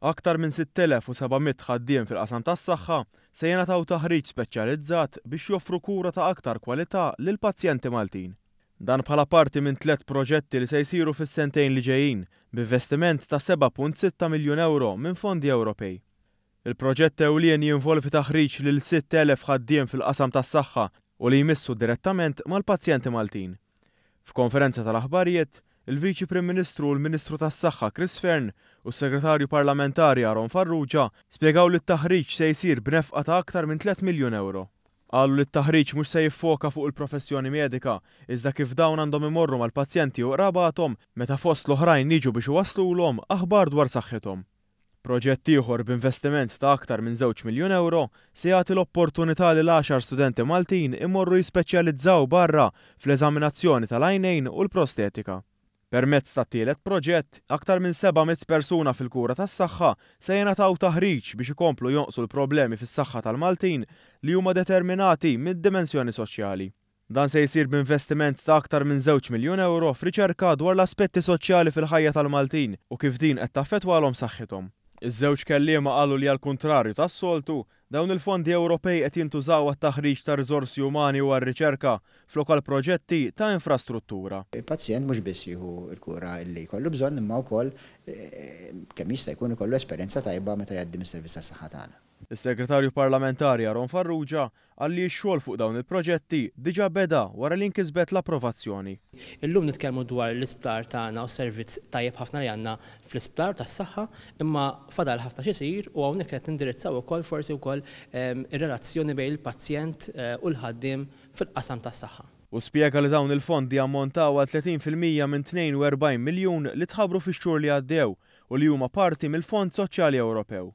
Aktar minn 6700 ħaddiem fil-qasam tas-saħħa se jingħataw taħriġ speċjalizzat biex joffru kura ta' aktar kwalità lil pazjenti Maltin. Dan bħala parti minn 3 proġetti li se jsiru fis-sentejn li ġejjin b'investiment ta' 7.6 miljun euro minn fondi Ewropej. Il-proġett ewlieni jinvolvi taħriġ lil 6000 ħaddiem fil-qasam tas-saħħa u li jmissu direttament mal-pazjenti Maltin. F'konferenza tal-aħbarijiet, il-Viċi Prim Ministru u l-Ministru tas-Saħħa Chris Fearn u s-Segretarju Parlamentari Aron Farrugia spjegaw li t-taħriġ se jsir b'nefqa ta' aktar minn 3 miljun euro. Qalu li t-taħriġ mhux se jiffoka fuq il-professjoni medika, iżda kif dawn għandhom imorru mal-pazjenti u qrabathom meta fost l-oħrajn jiġu biex iwaslulhom aħbar dwar saħħithom. Proġett ieħor b'investiment ta' aktar minn 2 miljun euro se jagħti l-opportunità lil 10 studenti Maltin imorru jispeċjalizzaw barra fl-eżaminazzjoni tal-għajnejn u l-prostetika. Permezz tat-tielet proġett, aktar minn 700 persuna fil-kura tas-saħħa se jingħataw taħriġ biex ikomplu jonqsu l-problemi fis-saħħa tal-Maltin li huma determinati mid-dimensjoni soċjali. Dan se jsir b'investiment ta' aktar minn 2 miljun euro f'riċerka dwar l-aspetti soċjali fil-ħajja tal-Maltin u kif din qed taffettwalhom saħħithom. Iż-żewġ kelliema qalu li għall-kuntrarju tas-soltu dawn il-fondi Ewropej qed jintużaw għat-taħriġ ta' riżorsi umani u għar-riċerka flokal proġetti ta' infrastruttura. Il-pazjent mhux biss jieħu l-kura li jkollu bżonn imma wkoll kemm jista' jkun ikollu esperjenza tajba meta jgħaddi mis-servizz tas-saħħa tagħna. Is-Segretarju Parlamentari Aron Farrugia qal li x-xogħol fuq dawn il-proġetti diġà beda wara li nkisbet l-approvazzjoni. Illum nitkellmu dwar l-isptar tagħna u servizz tajjeb ħafna li għandna fl-isptar tas-saħħa, imma fadal ħafna x'isir u hawnhekk qed nindirizzaw ukoll forsi wkoll ir-relazzjoni bejn il-pazjent u l-ħaddiem fil-qasam tas-saħħa. U spjega li dawn il-fondi ammontaw għal 30% minn 42 miljun li tħabbru fix-xhur li għaddew u li huma parti mill-Fond Soċjali Ewropew.